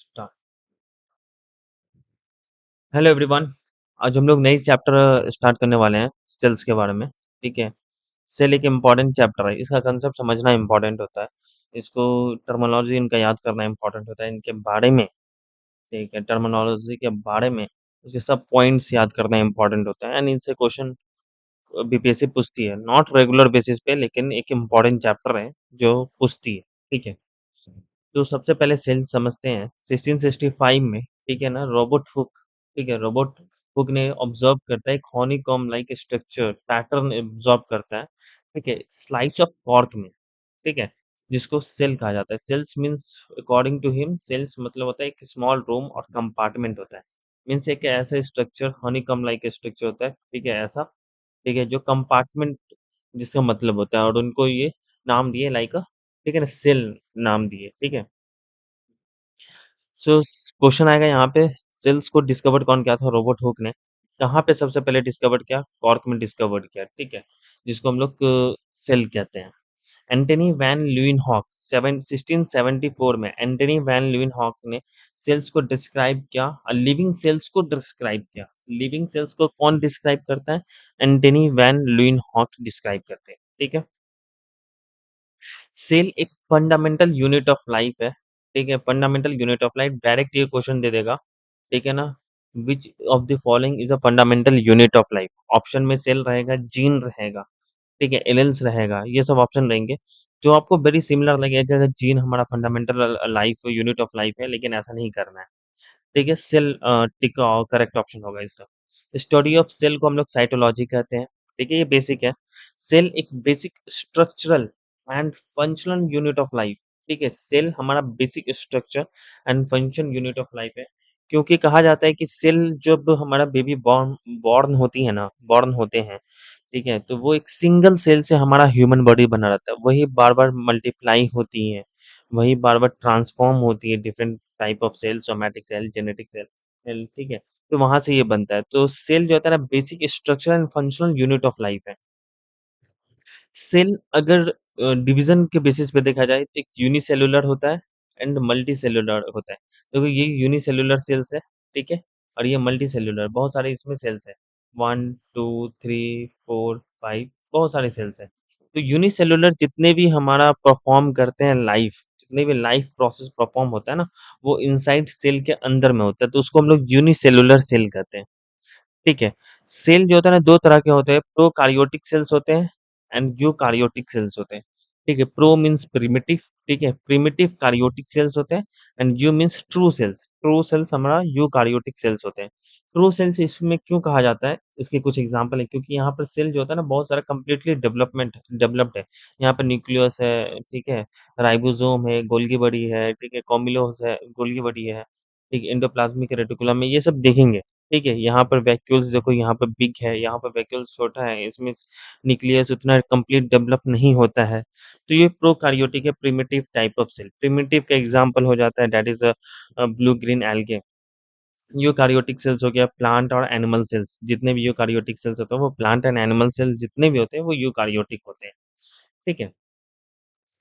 Start. Hello everyone. आज हम लोग नई चैप्टर स्टार्ट करने वाले हैं सेल्स के बारे में। ठीक है। सेल एक इम्पॉर्टेंट चैप्टर है, इसका कंसेप्ट समझना इम्पॉर्टेंट होता है। इसको टर्मिनोलॉजी इनका याद करना इम्पॉर्टेंट होता है, इनके बारे में। ठीक है, टर्मिनोलॉजी के बारे में उसके सब पॉइंट्स याद करना इम्पॉर्टेंट होता है, एंड इनसे क्वेश्चन बीपीएससी पूछती है, नॉट रेगुलर बेसिस पे, लेकिन एक इम्पॉर्टेंट चैप्टर है जो पूछती है। ठीक है। तो सबसे पहले सेल समझते हैं 1665 में। ठीक है ना, रॉबर्ट हुक। ठीक है, रॉबर्ट हुक ने ऑब्जर्व करता है एक हॉनीकॉम्ब लाइक स्ट्रक्चर पैटर्न ऑब्जर्व करता है। ठीक है, स्लाइस ऑफ कॉर्क में। ठीक है, जिसको सेल कहा जाता है। Cells means according to him, cells मतलब होता है एक स्मॉल रूम और कंपार्टमेंट होता है। मीन्स एक ऐसा स्ट्रक्चर, हनीकॉम्ब लाइक स्ट्रक्चर होता है। ठीक है, ऐसा। ठीक है, जो कंपार्टमेंट जिसका मतलब होता है, और उनको ये नाम दिए लाइक अ, ठीक है ना, सेल नाम दिए। ठीक है। सो क्वेश्चन आएगा यहाँ पे, सेल्स को डिस्कवर कौन किया था? रॉबर्ट हुक ने। कहाँ पे सबसे पहले डिस्कवर किया? कॉर्क में डिस्कवर किया। ठीक है, जिसको हम लोग सेल कहते हैं। एंटनी वैन ल्यूइनहॉक 1674 में एंटनी वैन ल्यूइनहॉक ने सेल्स को डिस्क्राइब किया, लिविंग सेल्स को डिस्क्राइब किया। लिविंग सेल्स को कौन डिस्क्राइब करता है? एंटनी वैन ल्यूइनहॉक डिस्क्राइब करते हैं। ठीक है। सेल एक फंडामेंटल यूनिट ऑफ लाइफ है। ठीक है, fundamental unit of life, direct ये क्वेश्चन दे देगा। ठीक है ना, which of the following is a fundamental unit of life. Option में सेल रहेगा, जीन रहेगा, ठीक है, एलेल्स रहेगा, ये सब ऑप्शन रहेंगे। जो आपको वेरी सिमिलर लगेगा कि अगर जीन हमारा fundamental life unit of life है, लेकिन ऐसा नहीं करना है। ठीक है, सेल टिक करेक्ट ऑप्शन होगा इसका। स्टडी ऑफ सेल को हम लोग साइटोलॉजी कहते हैं। ठीक है, ये बेसिक है। सेल एक basic structural and functional unit of life. ठीक है, सेल हमारा basic structure and function unit of life है। क्योंकि कहा जाता है कि सेल जब हमारा बेबी बॉर्न बॉर्न होती है ना, बॉर्न होते हैं, ठीक है, तो वो एक सिंगल सेल से हमारा ह्यूमन बॉडी बना रहता है। वही बार-बार मल्टीप्लाई होती हैं, वही बार-बार ट्रांसफ़ॉर्म होती है, different type of cell, somatic cell, genetic cell cell, ठीक है? तो वहाँ से ये बनता है। तो सेल जो होता है ना, basic structure and functional unit of life है। सेल अगर डिवीज़न के बेसिस पे देखा जाए तो एक यूनिसेल्युलर होता है एंड मल्टीसेल्युलर होता है। देखो ये यूनिसेल्युलर सेल्स है, ठीक है? और ये मल्टीसेल्युलर, बहुत सारे इसमें सेल्स हैं। 1, 2, 3, 4, 5, बहुत सारे सेल्स हैं। तो यूनिसेल्युलर जितने भी हमारा परफ़ॉर्म करते हैं लाइफ़, जितने भी लाइफ़ प्रोसेस परफ़ॉर्म होता है ना, वो इनसाइड सेल के अंदर में होता है, तो उसको हम लोग यूनिसेल्युलर सेल कहते हैं। ठीक है। सेल जो होता है ना 2 तरह के होते हैं, प्रोकार्योटिक सेल्स होते हैं एंड यूकार्योटिक सेल्स होते हैं। ठीक है, प्रो मीन्स प्रिमिटिव, ठीक है, प्रिमिटिव कार्योटिक सेल्स होते हैं and eu means true cells. True cells हमारा यूकार्योटिक सेल्स होते हैं। ट्रू सेल्स इसमें क्यों कहा जाता है? इसके कुछ एग्ज़ाम्पल हैं, क्योंकि यहाँ पर सेल जो होता है ना बहुत सारा कंप्लीटली डेवलप्ड है। यहाँ पे न्यूक्लियस है, ठीक है, राइबोसोम है, गोल्गी बॉडी है, ठीक है, कॉम्बिलोस है, गोल्गी बॉडी है, ठीक है, एंडोप्लाज़्मिक रेटिकुलम में ये सब देखेंगे। ठीक है, यहाँ पर वैक्यूल्स देखो, यहाँ पर बिग है, यहाँ पर वैक्यूल्स छोटा है, इसमें न्यूक्लियस उतना कंप्लीट डेवलप नहीं होता है। तो ये प्रोकार्योटिक है, primitive type of cell. Primitive का एग्ज़ाम्पल हो जाता है that is blue green algae. Eukaryotic cells हो गया प्लांट और एनिमल सेल्स, जितने भी यूकार्योटिक सेल्स होते हैं वो प्लांट एंड एनिमल सेल्स जितने भी होते हैं वो यूकार्योटिक होते हैं। ठीक है,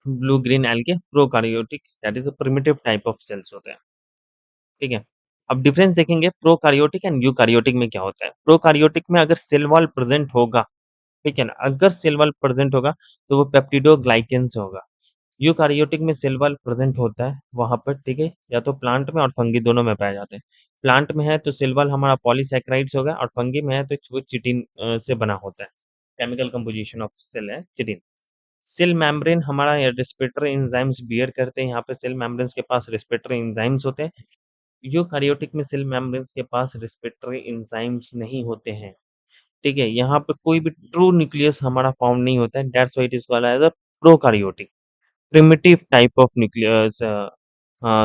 blue green algae prokaryotic that is a primitive type of cells होते हैं। ठीक है। अब डिफरेंस देखेंगे प्रोकार्योटिक एंड यूकार्योटिक में क्या होता है। प्रोकार्योटिक में अगर सेल वॉल प्रेज़ेंट होगा, ठीक है ना? अगर सेल वॉल प्रेज़ेंट होगा तो वो पेप्टिडोग्लाइकेन से होगा। यूकार्योटिक में सेल वॉल प्रेज़ेंट होता है वहाँ पर, ठीक है? या तो प्लांट में और फंगी दोनों में पाए जाते हैं। प्लांट में है तो सेल वॉल हमारा पॉलीसैकेराइड्स होगा, और फंगी में है तो वो चिटिन से बना होता है। केमिकल कंपोज़िशन ऑफ सेल है चिटिन। सेल मेम्ब्रेन हमारा रेस्पिरेटरी एंजाइम्स बियर करते हैं। यहाँ पे सेल मेम्ब्रेन्स के पास रेस्पिरेटरी एंजाइम्स होते हैं। यूकार्योटिक में सेल मेम्ब्रेन्स के पास रेस्पिरेटरी एंजाइम्स नहीं होते हैं। ठीक है? यहाँ पे कोई भी ट्रू न्यूक्लियस हमारा फाउंड नहीं होता है, that's why it is called as a prokaryotic. Primitive type of nucleus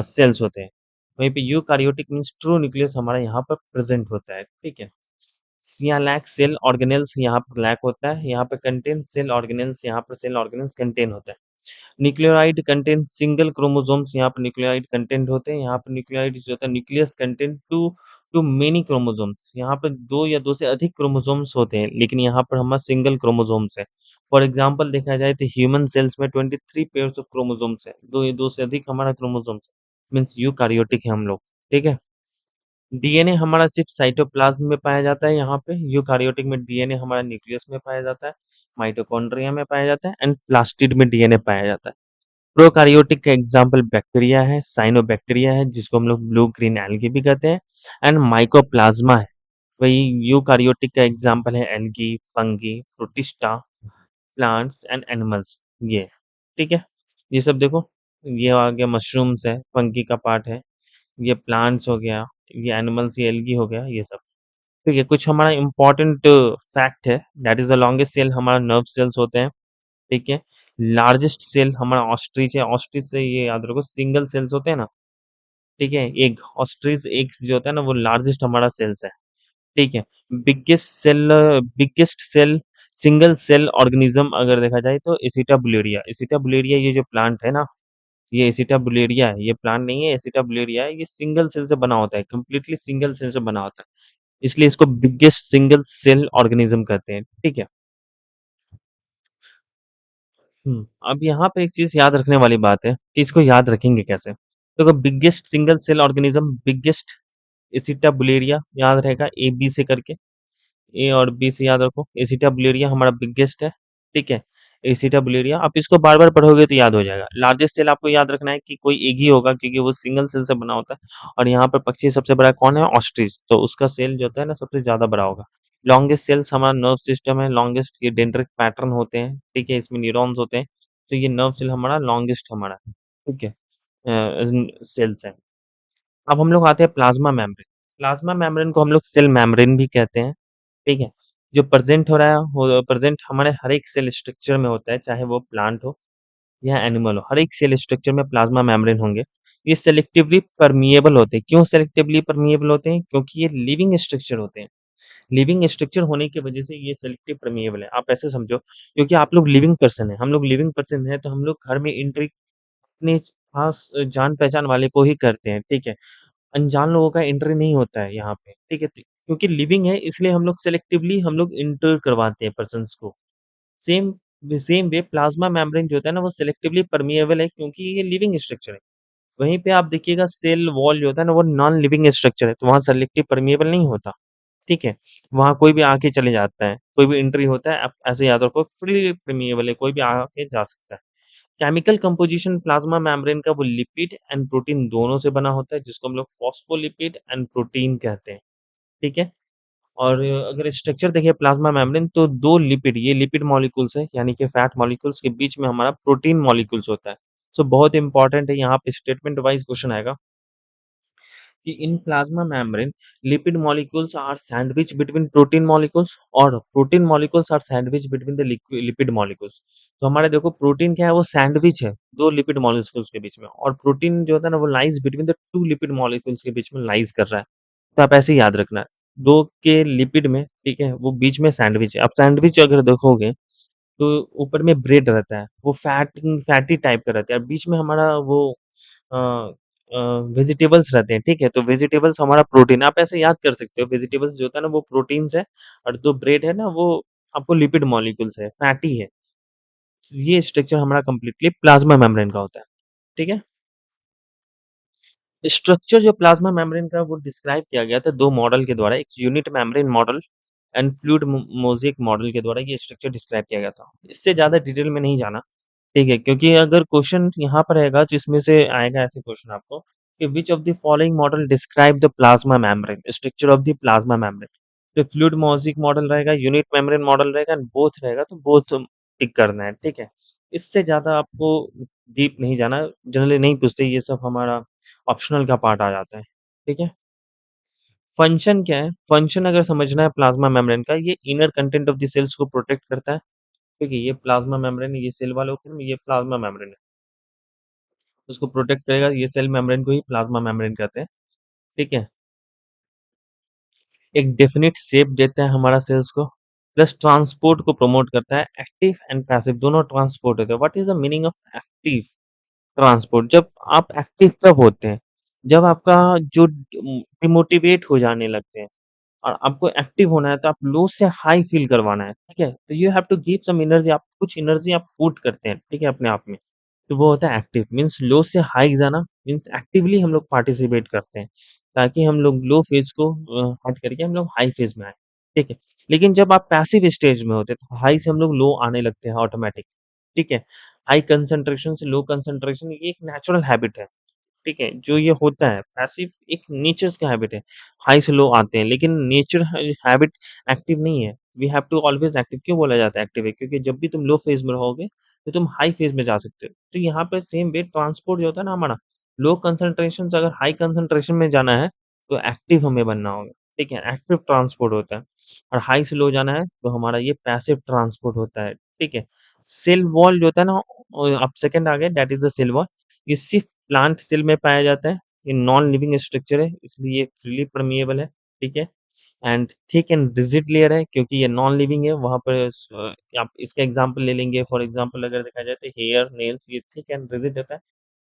cells होते हैं। वहीं पे यूकार्योटिक मीन्स ट्रू न्यूक्लियस हमारा यहाँ पर प्रेज़ेंट होता है। ठीक है? यहाँ लैक सेल ऑर्गेनेल्स यहाँ पर लैक होता है, यहाँ पे कंटेन सेल ऑर्गेनेल्स, यहाँ पर सेल ऑर्गेनेल्स कंटेन होता है। न्यूक्लियोराइड कंटेन सिंगल क्रोमोसोम्स, यहाँ पर न्यूक्लियोराइड कंटेंट होते हैं। यहाँ पर न्यूक्लियोराइड जो होता है nucleus content two to many chromosomes, यहाँ पर 2 या 2 से अधिक क्रोमोसोम्स होते हैं, लेकिन यहाँ पर हमारा सिंगल क्रोमोसोम्स है। फॉर एग्ज़ाम्पल देखा जाए तो ह्यूमन सेल्स में 23 पेयर्स ऑफ क्रोमोसोम्स है, 2 या 2 से अधिक हमारा क्रोमोसोम्स है। मीन्स यूकार्योटिक है हम लोग, ठीक है? डीएनए हमारा सिर्फ़ साइटोप्लाज़्म में पाया जाता है यहाँ पे, यूकार्योटिक में डीएनए हमारा न्यूक्लियस में पाया जाता है, माइटोकॉन्ड्रिया में पाया जाता है एंड प्लास्टिड में डीएनए पाया जाता है। प्रोकैरियोटिक का एग्ज़ाम्पल बैक्टीरिया है, साइनोबैक्टीरिया है जिसको हम लोग ब्लू ग्रीन एल्गी भी कहते हैं एंड माइकोप्लाज़्मा है। वही यूकार्योटिक का एग्ज़ाम्पल है algae, fungi, protista, plants and animals ये, ठीक है? ये सब देखो, ये आ गया मशरूम्स है, फंगी का पार्ट है, ये प्लांट्स हो गया, ये एनिमल्स ये एल्गी हो गया, ये सब। ठीक है, कुछ हमारा इम्पोर्टेंट फैक्ट है that is the longest cell हमारा नर्व सेल्स होते हैं, ठीक है? लार्जेस्ट सेल हमारा ऑस्ट्रिच है, ऑस्ट्रिच से ये याद रखो सिंगल सेल्स होते हैं ना, ठीक है? एग, ऑस्ट्रिच एग्स जो होता है ना वो लार्जेस्ट हमारा सेल्स है, ठीक है? Biggest cell single cell organism अगर देखा जाए तो एसिटाब्यूलेरिया, एसिटाब्यूलेरिया ये जो प्लांट है ना, ये एसिटाब्यूलेरिया है, ये प्लांट नहीं है एसिटाब्यूलेरिया है, ये सिंगल सेल से बना होता है, कंप्लीटली सिंगल सेल से बना होता है। इसलिए इसको बिगेस्ट सिंगल सेल ऑर्गेनिज्म कहते हैं, ठीक है? अब यहाँ पे एक चीज़ याद रखने वाली बात है कि इसको याद रखेंगे कैसे? देखो biggest single cell organism biggest acetabularia याद रहेगा ए, बी से करके, ए और बी से याद रखो, एसिटाब्यूलेरिया हमारा बिगेस्ट है, ठीक है? एसिटाब्यूलेरिया आप इसको बार-बार पढ़ोगे तो याद हो जाएगा। लार्जेस्ट सेल आपको याद रखना है कि कोई एक ही होगा क्योंकि वो सिंगल सेल से बना होता है और यहाँ पर पक्षी सबसे बड़ा कौन है? ऑस्ट्रिच, तो उसका सेल जो होता है ना सबसे ज़्यादा बड़ा होगा। लॉन्गेस्ट सेल्स हमारा नर्व सिस्टम है, लॉन्गेस्ट ये डेंड्रिटिक पैटर्न होते हैं, ठीक है? इसमें न्यूरॉन्स होते हैं, तो ये नर्व सेल हमारा लॉन्गेस्ट हमारा, ठीक है? सेल्स है। अब हम लोग आते हैं प्लाज्मा मेम्ब्रेन। प्लाज्मा मेम्ब्रेन को हम लोग सेल मेम्ब्रेन भी कहते हैं, ठीक है? जो प्रेज़ेंट हो रहा है हो प्रेज़ेंट हमारे हर एक सेल स्ट्रक्चर में होता है, चाहे वो प्लांट हो या एनिमल हो, हर एक सेल स्ट्रक्चर में प्लाज्मा मेम्ब्रेन होंगे। ये सेलेक्टिवली परमिएबल होते हैं। क्यों सेलेक्टिवली परमिएबल होते हैं? क्योंकि ये लिविंग स्ट्रक्चर होते हैं। लिविंग स्ट्रक्चर होने की वजह से ये सेलेक्टिव परमिएबल है। आप ऐसे समझो क्योंकि आप लोग लिविंग पर्सन हैं, हम लोग लिविंग पर्सन हैं, तो हम लोग घर में एंट्री अपने खास जान-पहचान वाले को ही करते हैं, ठीक है? अनजान लोगों का एंट्री नहीं होता है यहाँ पे, ठीक है? त क्योंकि लिविंग है इसलिए हम लोग सेलेक्टिवली हम लोग एंटर करवाते हैं पर्सन्स को। Same same way plasma membrane जो होता है ना वो सेलेक्टिवली परमिएबल है क्योंकि ये लिविंग स्ट्रक्चर है। वहीं पे आप देखिएगा सेल वॉल जो होता है ना वो नॉन लिविंग स्ट्रक्चर है, तो वहाँ सेलेक्टिव परमिएबल नहीं होता, ठीक है? वहाँ कोई भी आके चले जाता है, कोई भी एंट्री होता है, आप ऐसे याद रखो फ्रीली परमिएबल है, कोई भी आके जा सकता है। केमिकल कंपोज़िशन प्लाज्मा मेम्ब्रेन का वो लिपिड एंड प्रोटीन दोनों से बना होता है जिसको हम लोग फॉस्फोलिपिड एंड प्रोटीन कहते हैं, ठीक है? और अगर स्ट्रक्चर देखें प्लाज्मा मेम्ब्रेन तो 2 लिपिड ये लिपिड मॉलिक्यूल्स हैं यानी कि फैट मॉलिक्यूल्स के बीच में हमारा प्रोटीन मॉलिक्यूल्स होता है। सो बहुत इंपॉर्टेंट है यहाँ पे स्टेटमेंट वाइज़ क्वेश्चन आएगा कि in plasma membrane lipid molecules are sandwich between protein molecules और protein molecules are sandwich between the lipid molecules. तो हमारे देखो प्रोटीन क्या है वो सैंडविच है 2 लिपिड मॉलिक्यूल्स के बीच में और प्रोटीन जो होता है ना वो lies between the 2 lipid molecules के बीच में लाइज़ कर रहा है। तो आप ऐसे ही याद रखना 2 के लिपिड में ठीक है, वो बीच में सैंडविच है। अब सैंडविच अगर देखोगे तो ऊपर में ब्रेड रहता है, वो फैटी टाइप का रहता है और बीच में हमारा वो अ अ, वेजिटेबल्स रहते हैं, ठीक है? तो वेजिटेबल्स हमारा प्रोटीन आप ऐसे याद कर सकते हो, वेजिटेबल्स जो होता है ना वो प्रोटीन्स है और जो ब्रेड है ना वो आपको लिपिड मॉलिक्यूल्स है, फैटी है। ये स्ट्रक्चर हमारा कंप्लीटली प्लाज्मा मेम्ब्रेन का होता है, ठीक है? स्ट्रक्चर जो प्लाज्मा मेम्ब्रेन का वो डिस्क्राइब किया गया था 2 मॉडल के द्वारा, एक unit membrane model and fluid mosaic model के द्वारा ये स्ट्रक्चर डिस्क्राइब किया गया था। इससे ज़्यादा डिटेल में नहीं जाना, ठीक है? क्योंकि अगर क्वेश्चन यहाँ पर रहेगा जिसमें से आएगा ऐसे क्वेश्चन आपको कि which of the following model describe the plasma membrane, structure of the plasma membrane. तो फ्लूइड मोज़ेक मॉडल रहेगा, यूनिट मेम्ब्रेन मॉडल रहेगा एंड बोथ रहेगा तो बोथ टिक करना है, ठीक है? इससे ज़्यादा आपको डीप नहीं जाना, जनरली नहीं पूछते ये सब हमारा ऑप्शनल का पार्ट आ जाता है, ठीक है? फंक्शन क्या है? फंक्शन अगर समझना है प्लाज्मा मेम्ब्रेन का, ये inner content of the cells को प्रोटेक्ट करता है, ठीक है? ये प्लाज्मा मेम्ब्रेन ये सेल वाले होते हैं, ये प्लाज्मा मेम्ब्रेन है। उसको प्रोटेक्ट करेगा, ये सेल मेम्ब्रेन को ही प्लाज्मा मेम्ब्रेन कहते हैं, ठीक है? एक डेफिनिट शेप देता है हमारा सेल्स को, प्लस ट्रांसपोर्ट को प्रमोट करता है, एक्टिव एंड पैसिव दोनों ट्रांसपोर्ट होते हैं। What is the meaning of active transport? जब आप एक्टिव कब होते हैं? जब आपका जो डिमोटिवेट हो जाने लगते हैं। और आपको एक्टिव होना है तो आप लो से हाई फ़ील करवाना है, ठीक है? तो you have to give some energy आप कुछ एनर्जी आप पुट करते हैं, ठीक है? अपने आप में। तो वो होता है एक्टिव, मीन्स लो से हाई जाना, मीन्स एक्टिवली हम लोग पार्टिसिपेट करते हैं, ताकि हम लोग लो फेज को हट करके हम लोग हाई फेज में आए, ठीक है। लेकिन जब आप पैसिव स्टेज में होते हैं तो हाई से हम लोग लो आने लगते हैं ऑटोमेटिक, ठीक है। हाई कंसंट्रेशन से लो कंसंट्रेशन ये एक नेचुरल हैबिट है, ठीक है। जो ये होता है पैसिव एक नेचर्स का हैबिट है, हाई से लो आते हैं, लेकिन नेचर हैबिट एक्टिव नहीं है। We have to always active, क्यों बोला जाता है एक्टिव है, क्योंकि जब भी तुम लो फेज में रहोगे तो तुम हाई फेज में जा सकते हो। तो यहाँ पे सेम वे ट्रांसपोर्ट जो होता है ना हमारा, लो कंसंट्रेशन से अगर हाई कंसंट्रेशन में जाना है तो एक्टिव हमें बनना होगा, ठीक है। एक्टिव ट्रांसपोर्ट होता है, और हाई से लो जाना है तो हमारा ये पैसिव ट्रांसपोर्ट होता है, ठीक है। सेल वॉल जो होता है ना, अब सेकंड आ गया, that is the cell wall. ये सिर्फ प्लांट सेल में पाया जाता है, ये नॉन लिविंग स्ट्रक्चर है, इसलिए ये फ्रीली परमिएबल है, ठीक है। And thick and rigid layer है, क्योंकि ये नॉन लिविंग है, वहाँ पर आप इसका एग्जांपल ले लेंगे, फॉर एग्जांपल अगर देखा जाए तो हेयर, नेल्स, ये थिक एंड रिजिड होता है।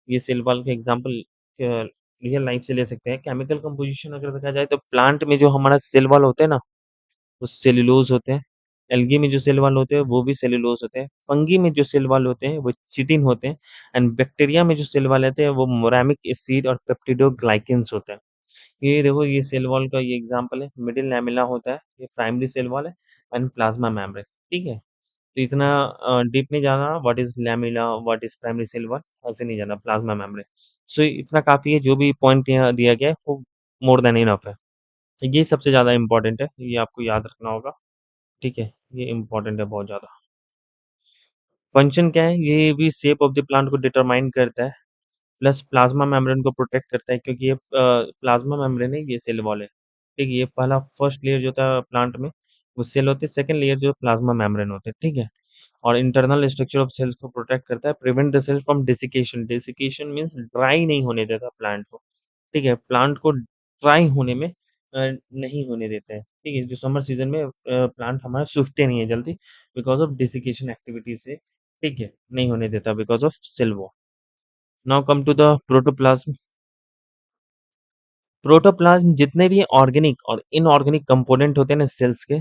ये सेल वॉल का एग्जांपल रियल लाइफ से ले सकते हैं। केमिकल कंपोजिशन अगर देखा जाए तो प्लांट में जो हमारा सेल वॉल होते हैं ना, वो सेल्यूलोज होते हैं। एल्गी में जो सेल वॉल होते हैं वो भी सेल्यूलोज होते हैं। फंगी में जो सेल वॉल होते हैं वो चिटिन होते हैं। एंड बैक्टीरिया में जो सेल वॉल होते हैं वो मोरामिक एसिड और पेप्टिडोग्लाइकेंस होते हैं। ये देखो, ये सेल वॉल का ये एग्जांपल है, मिडिल लैमेला होता है, ये प्राइमरी सेल वॉल है, एंड प्लाज्मा मेम्ब्रेन, ठीक है। तो इतना डीप नहीं जाना, what is lamella, what is primary cell wall, ऐसे नहीं जाना, प्लाज्मा मेम्ब्रेन। सो इतना काफी है, जो भी पॉइंट यहाँ दिया गया है वो मोर देन इनफ है। ये सबसे ज्यादा इंपॉर्टेंट है, ये आपको याद रखना होगा, ठीक है। ये इम्पोर्टेंट है बहुत ज़्यादा। फंक्शन क्या है? ये भी शेप ऑफ द प्लांट को डिटरमाइन करता है, प्लस प्लाज्मा मेम्ब्रेन को प्रोटेक्ट करता है, क्योंकि ये प्लाज्मा मेम्ब्रेन है, ये सेल वॉल है, ठीक है। ये पहला फर्स्ट लेयर जो होता है प्लांट में, वो सेल होते हैं, सेकंड लेयर जो प्लाज्मा मेम्ब्रेन होते हैं, ठीक है। और इंटरनल स्ट्रक्चर ऑफ सेल्स को प्रोटेक्ट करता है, prevent the cell from desiccation. Desiccation means dry नहीं होने देता प्लांट को, ठीक है। प्लांट को ड्राई होने में नहीं होने देता है, ठीक है। जो समर सीजन में प्लांट हमारा सूखते नहीं है जल्दी, बिकॉज़ ऑफ डेसिकेशन एक्टिविटी से, ठीक है, नहीं होने देता because of cell wall. Now come to the protoplasm. Protoplasm जितने भी ऑर्गेनिक और इनऑर्गेनिक कंपोनेंट होते हैं ना सेल्स के,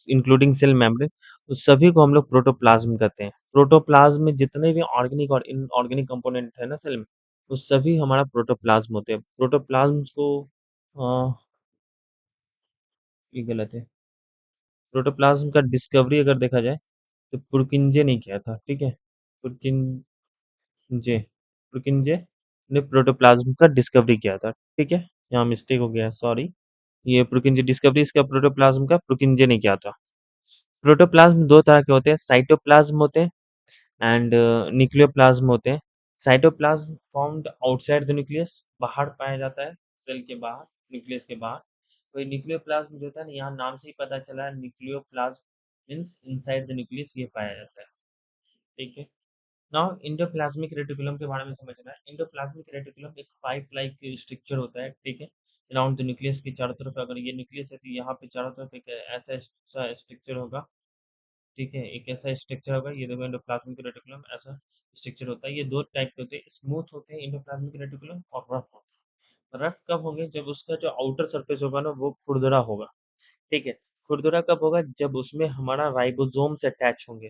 इंक्लूडिंग सेल मेम्ब्रेन, उस सभी को हम लोग प्रोटोप्लाज्म कहते हैं। प्रोटोप्लाज्म में जितने भी ऑर्गेनिक और इनऑर्गेनिक कंपोनेंट है ना सेल में, वो सभी हमारा प्रोटोप्लाज्म होते हैं। प्रोटोप्लाज्म को ये गलत है। प्रोटोप्लाज्म का डिस्कवरी अगर देखा जाए तो पुरकिंजे ने किया था, ठीक है। पुरकिंजे पुरकिंजे ने प्रोटोप्लाज्म का डिस्कवरी किया था, ठीक है। यहाँ मिस्टेक हो गया, सॉरी। ये पुरकिंजे डिस्कवरी इसका प्रोटोप्लाज्म का पुरकिंजे ने किया था। प्रोटोप्लाज्म दो तरह के होते हैं, साइटोप्लाज्म होते हैं एंड न्यूक्लियोप्लाज्म होते हैं। Cytoplasm found outside the nucleus, बाहर पाया जाता है, सेल के बाहर, न्यूक्लियस के बाहर। तो न्यूक्लियोप्लाज्म जो होता है ना, यहाँ नाम से ही पता चला है, nucleoplasm means inside the nucleus ये पाया जाता है, ठीक है। नाउ एंडोप्लाज्मिक रेटिकुलम के बारे में समझना है। एंडोप्लाज्मिक रेटिकुलम एक पाइप लाइक स्ट्रक्चर होता है, ठीक है। अराउंड द न्यूक्लियस के चारों तरफ, अगर ये न्यूक्लियस है तो यहाँ पे चारों तरफ एक ऐसा स्ट्रक्चर होगा, ठीक है। एक ऐसा स्ट्रक्चर होगा, ये देखो एंडोप्लाज्मिक रेटिकुलम ऐसा स्ट्रक्चर होता है। ये दो टाइप के होते हैं, स्मूथ होते हैं एंडोप्लाज्मिक रेटिकुलम, और रफ होते हैं। रफ कब होंगे? जब उसका जो आउटर सरफेस होगा ना वो खुरदरा होगा, ठीक है। खुरदुरा कब होगा? जब उसमें हमारा राइबोसोम्स अटैच होंगे,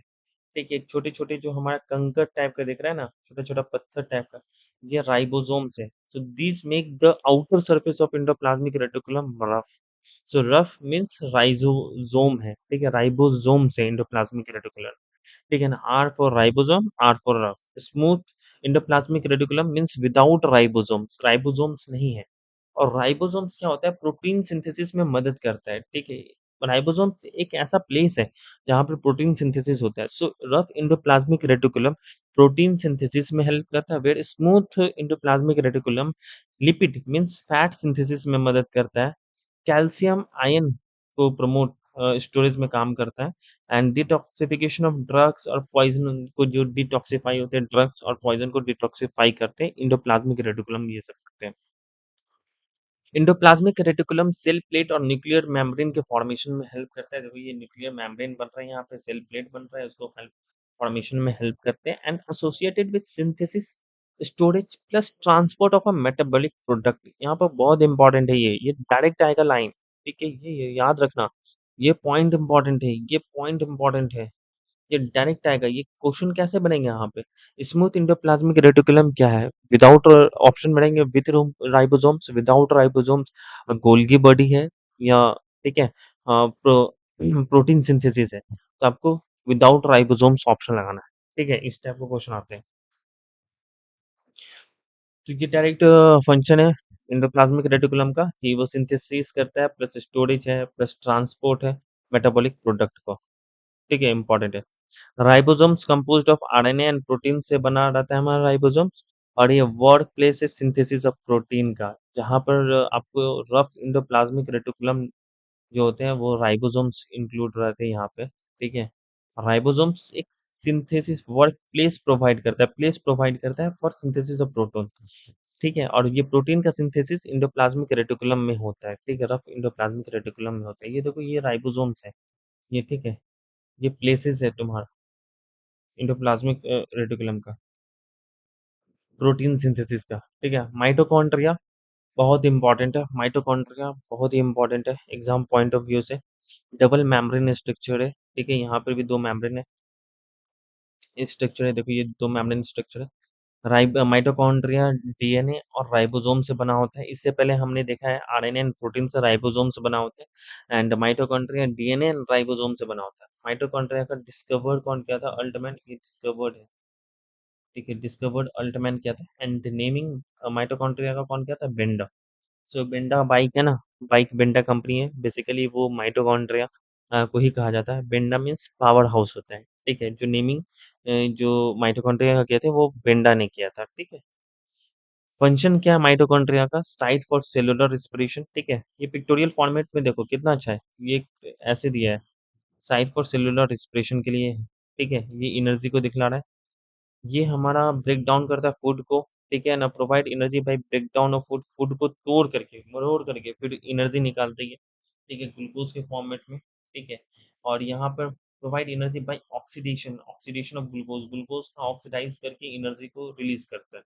ठीक है। छोटे-छोटे जो हमारा कंकर टाइप का दिख रहा है ना, छोटा-छोटा पत्थर टाइप का, ये राइबोसोम्स है। So this make the outer surface of endoplasmic reticulum rough. So rough means ribosome है, ठीक है। राइबोसोम से एंडोप्लाज्मिक रेटिकुलम, ठीक है ना। R for ribosome, R for rough. Smooth endoplasmic reticulum means without ribosomes, ribosomes नहीं है। और राइबोसोम्स क्या होता है? प्रोटीन सिंथेसिस में मदद करता है, ठीक है। राइबोसोम्स एक ऐसा प्लेस है जहाँ पर प्रोटीन सिंथेसिस होता है। So rough endoplasmic reticulum protein synthesis में हेल्प करता है, where smooth endoplasmic reticulum lipid means fat synthesis में मदद करता है। कैल्शियम आयन को प्रमोट स्टोरेज में काम करता है। एंड डिटॉक्सिफिकेशन ऑफ ड्रग्स और पॉइजन को, जो डिटॉक्सिफाई होते हैं ड्रग्स और पॉइजन को डिटॉक्सिफाई करते हैं एंडोप्लाज्मिक रेटिकुलम, ये सब करते हैं। एंडोप्लाज्मिक रेटिकुलम सेल प्लेट और न्यूक्लियर मेम्ब्रेन के फॉर्मेशन में हेल्प करता है। देखो ये न्यूक्लियर मेम्ब्रेन बन रहा है, यहाँ पे सेल प्लेट बन रहा है, उसको हेल्प फॉर्मेशन में हेल्प करते हैं। And associated with synthesis, storage plus transport of a metabolic product. यहाँ पर बहुत इंपॉर्टेंट है, ये डायरेक्ट आएगा लाइन, ठीक है। ये याद रखना, ये पॉइंट इंपॉर्टेंट है, ये पॉइंट इंपॉर्टेंट है। ये डायरेक्ट आएगा। ये क्वेश्चन कैसे बनेंगे यहाँ पे? स्मूथ एंडोप्लाज्मिक रेटिकुलम क्या है? विदाउट ऑप्शन बढ़ेंगे, with ribosomes, without ribosomes, Golgi body है, या ठीक है प्रोटीन सिंथेसिस है। तो आपको विदाउट राइबोसोम्स ऑप्शन लगाना है। ठीक है, इस टाइप के क्वेश्चन आते हैं। तो ये डायरेक्ट फंक्शन है एंडोप्लाज्मिक रेटिकुलम का कि वो सिंथेसिस करता है, प्लस स्टोरेज है, प्लस ट्रांसपोर्ट है मेटाबॉलिक प्रोडक्ट को। ठीक है, इंपॉर्टेंट है। Ribosomes composed of RNA and protein से बना रहता है हमारा राइबोसोम्स। और ये वर्क प्लेस है सिंथेसिस ऑफ प्रोटीन का, जहाँ पर आपको रफ एंडोप्लाज्मिक रेटिकुलम जो होते हैं वो राइबोसोम्स इंक्लूड रहते हैं यहाँ पे। ठीक है, राइबोसोम्स एक सिंथेसिस वर्क प्लेस प्रोवाइड करता है, प्लेस प्रोवाइड करता है फॉर सिंथेसिस ऑफ प्रोटीन। ठीक है, और ये प्रोटीन का सिंथेसिस एंडोप्लाज्मिक रेटिकुलम में होता है। ठीक है, रफ एंडोप्लाज्मिक रेटिकुलम में होता है। ये देखो, ये राइबोसोम्स है ये। ठीक है, ये प्लेसेस है तुम्हारा एंडोप्लाज्मिक रेटिकुलम का प्रोटीन सिंथेसिस का। ठीक है, माइटोकॉन्ड्रिया बहुत इंपॉर्टेंट है। माइटोकॉन्ड्रिया बहुत ही इंपॉर्टेंट है एग्जाम पॉइंट ऑफ व्यू से। डबल मेम्ब्रेन स्ट्रक्चर है। ठीक है, यहाँ पर भी दो मेम्ब्रेन है स्ट्रक्चर है। देखो, ये दो मेम्ब्रेन स्ट्रक्चर है। माइटोकॉन्ड्रिया डीएनए और राइबोसोम से बना होता है। इससे पहले हमने देखा है आरएनए एंड प्रोटीन से राइबोसोम से बना होता है, and mitochondria DNA and ribosome से बना होता है। माइटोकॉन्ड्रिया का डिस्कवर्ड कौन किया था? अल्टमैन, ये डिस्कवर्ड है। ठीक है, डिस्कवर्ड अल्टमैन किया था। एंड नेमिंग माइटोकॉन्ड्रिया का कौन किया था? बेंडा। सो बेंडा बाइक है ना, बाइक बेंडा कंपनी है, बेसिकली वो माइटोकॉन्ड्रिया को ही कहा जाता है। बेंडा मीन्स पावर हाउस होता है। ठीक है, जो नेमिंग जो माइटोकॉन्ड्रिया का किया थे वो बेंडा ने किया था। ठीक है, फंक्शन क्या है माइटोकॉन्ड्रिया का? Site for cellular respiration. ठीक है, ये पिक्टोरियल फॉर्मेट में देखो कितना अच्छा है। ये ऐसे दिया है, साइट फॉर सेलुलर रिस्पिरेशन के लिए है। ठीक है, ये एनर्जी को दिखला रहा है। ये हमारा ब्रेक डाउन करता है फूड को। ठीक है ना, provide energy by break down of food, food को तोड़ करके, मरोड़ करके फिर एनर्जी निकालती है। ठीक है, ग्लूकोज के फॉर्मेट में। ठीक है, और यहाँ पर provide energy bye oxidation, oxidation of glucose, glucose का ऑक्सीडाइज करके एनर्जी को रिलीज करता है।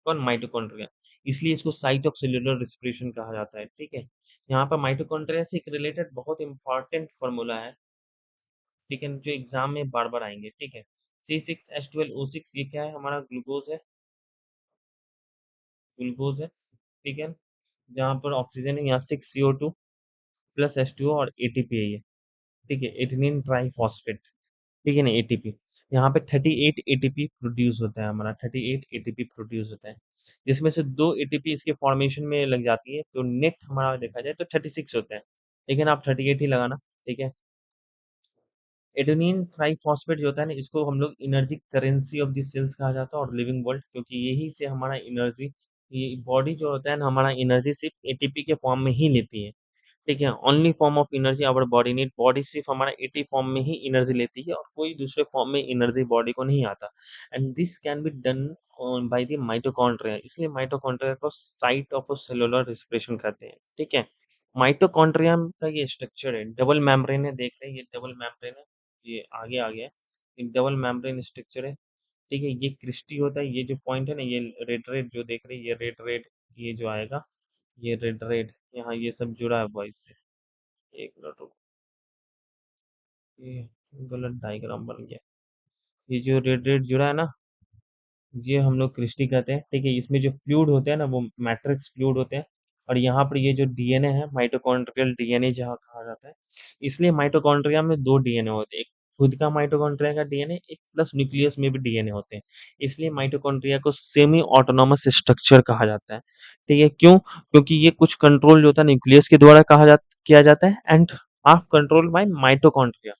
कौन? माइटोकॉन्ड्रिया। इसलिए इसको साइट ऑफ सेल्युलर रेस्पिरेशन कहा जाता है। ठीक है, यहाँ पर माइटोकॉन्ड्रिया से एक रिलेटेड बहुत इंपॉर्टेंट फॉर्मूला है। ठीक है, जो एग्जाम में बार बार आएंगे। ठीक है, C6H12O6, ये क्या है? हमारा ग्लूकोज है, ग्लूकोज है। ठीक है, जहाँ पर ऑक्सीजन है, यहाँ 6CO2 प्लस H2O और ATP है ये। ठीक है, एथिलीन ट्राइफॉस्फेट। ठीक है ना, एटीपी। यहाँ पे 38 एटीपी प्रोड्यूस होता है हमारा, 38 एटीपी प्रोड्यूस होता है, जिसमें से 2 एटीपी इसके फॉर्मेशन में लग जाती है, तो नेट हमारा देखा जाए तो 36 होता है, लेकिन आप 38 ही लगाना। ठीक है, एडेनिन ट्राइफॉस्फेट जो होता है ना, इसको हम लोग energy currency of the cells कहा जाता है और लिविंग वर्ल्ड, क्योंकि यही से हमारा एनर्जी, ये बॉडी जो होता है ना, हमारा एनर्जी सिर्फ एटीपी के फॉर्म में ही लेती है। ठीक है, only form of energy our body need, body सिर्फ हमारा एटी फॉर्म में ही एनर्जी लेती है और कोई दूसरे फॉर्म में एनर्जी बॉडी को नहीं आता। And this can be done by the mitochondria, इसलिए माइटोकॉन्ड्रिया को साइट ऑफ सेलुलर रिस्पिरेशन कहते हैं। ठीक है, माइटोकॉन्ड्रिया का ये स्ट्रक्चर है, डबल मेम्ब्रेन है, देख रहे हैं ये डबल मेम्ब्रेन है, ये आगे आ गया है, ये डबल मेम्ब्रेन स्ट्रक्चर है। ठीक है, ये क्रिस्टी होता है, ये जो पॉइंट है ना, ये रेड रेड जो देख रहे हैं, ये रेड रेड, ये जो आएगा, ये रेड रेड, यहाँ ये सब जुड़ा है बॉयज से। एक मिनट रुको, ये गलत डायग्राम बन गया। ये जो रेड रेड जुड़ा है ना, ये हम लोग क्रिस्टी कहते हैं। ठीक है, इसमें जो फ्लूइड होते हैं ना, वो मैट्रिक्स फ्लूइड होते हैं। और यहाँ पर ये जो डीएनए है, माइटोकॉन्ड्रियल डीएनए जहाँ कहा जाता है, इसलिए माइटोकॉन्ड्रिया में दो डीएनए होते हैं, एक खुद का माइटोकॉन्ड्रिया का डीएनए, एक प्लस न्यूक्लियस में भी डीएनए होते हैं। इसलिए माइटोकॉन्ड्रिया को सेमी ऑटोनॉमस स्ट्रक्चर कहा जाता है। ठीक है, क्यों? क्योंकि ये कुछ कंट्रोल जो होता है न्यूक्लियस के द्वारा किया जाता है, and half control by mitochondria,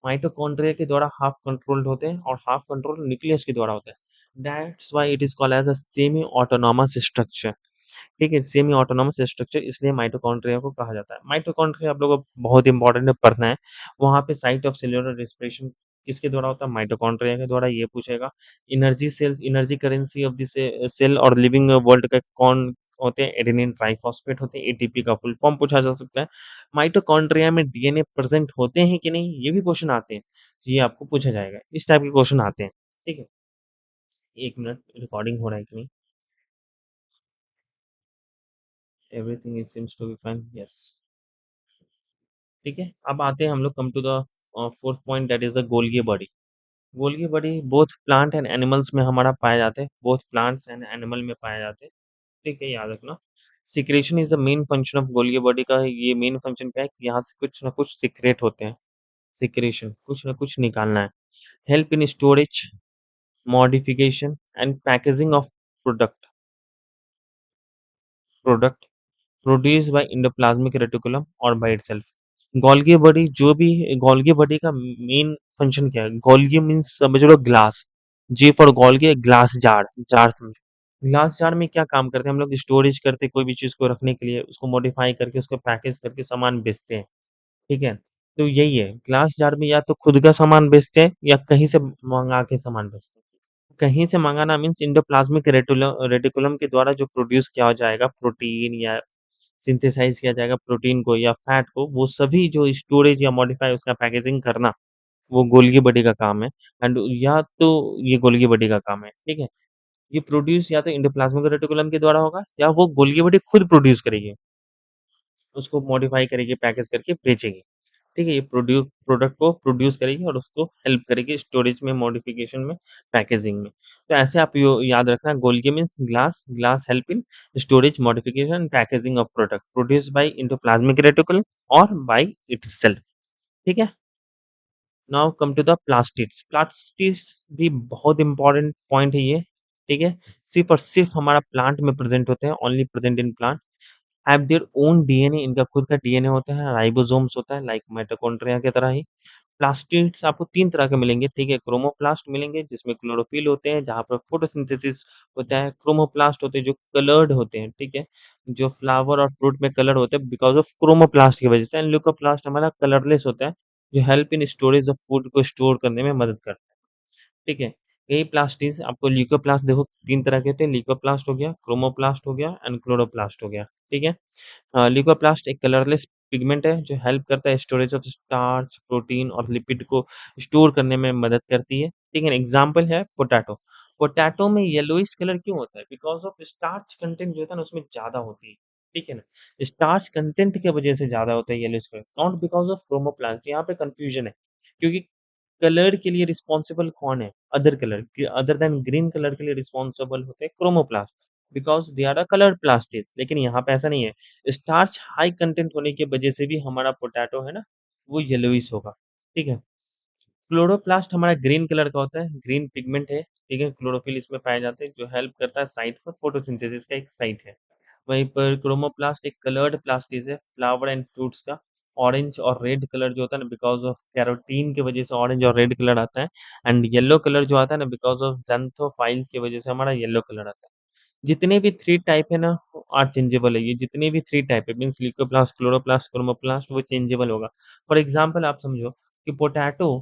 mitochondria के द्वारा हाफ कंट्रोल्ड होते हैं और हाफ कंट्रोल न्यूक्लियस के द्वारा होता है। That's why it is called as a semi autonomous structure. ठीक है, सेमी ऑटोनॉमस स्ट्रक्चर इसलिए माइटोकॉन्ड्रिया को कहा जाता है। माइटोकॉन्ड्रिया आप लोगों को बहुत इंपॉर्टेंट है, पढ़ना है। वहाँ पे साइट ऑफ सेल्यूलर रेस्पिरेशन किसके द्वारा होता है? माइटोकॉन्ड्रिया के द्वारा, ये पूछेगा। Energy cells, energy currency of this cell और लिविंग वर्ल्ड का कौन होते हैं? एडेनिन ट्राइफॉस्फेट होते हैं। एटीपी का फुल फॉर्म पूछा जा सकता है। माइटोकॉन्ड्रिया में डीएनए प्रेजेंट होते हैं कि नहीं, ये भी क्वेश्चन आते हैं, ये आपको पूछा जाएगा। इस टाइप के क्वेश्चन आते हैं। ठीक है, एक मिनट, रिकॉर्डिंग हो रहा है कि नहीं? Everything is seems to be fine, yes. ठीक है, अब आते हैं हम लोग, come to the fourth point, that is the Golgi body. Golgi body both plant and animals में हमारा पाए जाते हैं, बोथ प्लांट्स एंड एनिमल में पाए जाते हैं, ठीक है, याद रखना। Secretion is the main function of Golgi body का ये मेन फंक्शन क्या है कि यहाँ से कुछ ना कुछ सीक्रेट होते हैं, सिक्रेशन, कुछ ना कुछ निकालना है। Help in storage, modification and packaging of product product produced by endoplasmic reticulum और बाय इटसेल्फ। गोल्गी बॉडी जो भी गोल्गी बॉडी का मेन फंक्शन क्या है? गोल्गी मीन्स समझ लो glass, G for Golgi glass jar, jar समझो। ग्लास जार में क्या काम करते हैं हम लोग? स्टोरेज करते हैं कोई भी चीज़ को रखने के लिए, उसको मॉडिफाई करके उसको पैकेज करके सामान बेचते हैं, ठीक है? तो यही है, ग्लास जार में या तो खुद का सामान बेचते हैं या कहीं से मँगा के सामान बेचते हैं। कहीं से मँगाना मीन्स एंडोप्लाज्मिक रेटिकुलम के द्वारा जो प्रोड्यूस किया जाएगा प्रोटीन या सिंथेसाइज़ किया जाएगा प्रोटीन को या फैट को, वो सभी जो स्टोरेज या मॉडिफाई उसका पैकेजिंग करना, वो गोल्गी बॉडी का काम है। एंड या तो ये गोल्गी बॉडी का काम है, ठीक है? ये प्रोड्यूस या तो एंडोप्लाज्मिक रेटिकुलम के द्वारा होगा या वो गोल्गी बॉडी खुद प्रोड्यूस करेगी, उसको मॉडिफाई करेगी, पैकेज करके बेचेगी। ठीक है? ये प्रोडक्ट को प्रोड्यूस करेगी और उसको हेल्प करेगी स्टोरेज में, मॉडिफिकेशन में, पैकेजिंग में। तो ऐसे आप यो याद रखना Golgi means glass, glass help in storage, modification, packaging of product produced by endoplasmic reticulum और बाय इटसेल्फ। ठीक है? Now come to the plastids. Plastids भी बहुत इंपॉर्टेंट पॉइंट है ये, ठीक है? सिर्फ़ और सिर्फ़ हमारा प्लांट में प्रेज़ेंट होते हैं, only present in plant. Have their own DNA, इनका खुद का डीएनए होता है, राइबोसोम्स होता है लाइक माइटोकॉन्ड्रिया की तरह ही। प्लास्टिड्स आपको 3 तरह के मिलेंगे, ठीक है? क्रोमोप्लास्ट मिलेंगे जिसमें क्लोरोफिल होते हैं, जहाँ पर फोटोसिंथेसिस होता है। क्रोमोप्लास्ट होते हैं जो कलर्ड होते हैं, ठीक है? जो फ्लावर और फ्रूट में कलर होते हैं बिकॉज़ ऑफ क्रोमोप्लास्ट की वजह से। एंड ल्यूकोप्लास्ट हमारा कलरलेस होता है, जो help in storage of food को स्टोर करने में मदद करता है, ठीक है? यही प्लास्टिड्स आपको ल्यूकोप्लास्ट देखो 3 तरह के होते हैं, ल्यूकोप्लास्ट हो गया, क्रोमोप्लास्ट हो गया एंड क्लोरोप्लास्ट हो गया, ठीक है? ल्यूकोप्लास्ट एक कलरलेस पिगमेंट है जो हेल्प करता है स्टोरेज ऑफ स्टार्च, प्रोटीन और लिपिड को स्टोर करने में मदद करती है। ठीक है? एग्ज़ाम्पल है पोटैटो। पोटैटो में येलोइश कलर क्यों होता है? बिकॉज़ ऑफ स्टार्च कंटेंट जो होता है ना उसमें ज़्यादा होती है। ठीक है ना? स्टार्च कंटेंट की वजह से ज़्यादा होता है yellowish colour, not because of chromoplast. यहाँ पे कन्फ्यूज़न है क्योंकि कलर के लिए रिस्पॉन्सिबल कौन है? अदर कलर के अदर दैन ग्रीन कलर के लिए रिस्पॉन्सिबल होते हैं chromoplast because they are a colour plastids. लेकिन यहाँ पे ऐसा नहीं है। स्टार्च हाई कंटेंट होने की वजह से भी हमारा पोटैटो है ना, वो येलोइश होगा, ठीक है? क्लोरोप्लास्ट हमारा ग्रीन कलर का होता है, ग्रीन पिगमेंट है, ठीक है? क्लोरोफिल इसमें पाए जाते हैं जो हेल्प करता है साइट पर फोटोसिंथेसिस का एक साइट है। वहीं पर क्रोमोप्लास्ट एक कलर्ड प्लास्टिड है, फ्लावर एंड फ्रूट्स का। ऑरेंज और रेड कलर जो होता है ना बिकॉज़ ऑफ कैरोटीन की वजह से ऑरेंज और रेड कलर आता है एंड येलो कलर जो आता है ना बिकॉज़ ऑफ ज़ैंथोफ़ाइल्स की वजह से हमारा येलो कलर आता है। जितने भी 3 टाइप है ना आर चेंजेबल है ये जितने भी 3 टाइप है मीन्स ल्यूकोप्लास्ट, क्लोरोप्लास्ट, क्रोमोप्लास्ट वो चेंजेबल होगा। फॉर एग्ज़ाम्पल आप समझो कि पोटैटो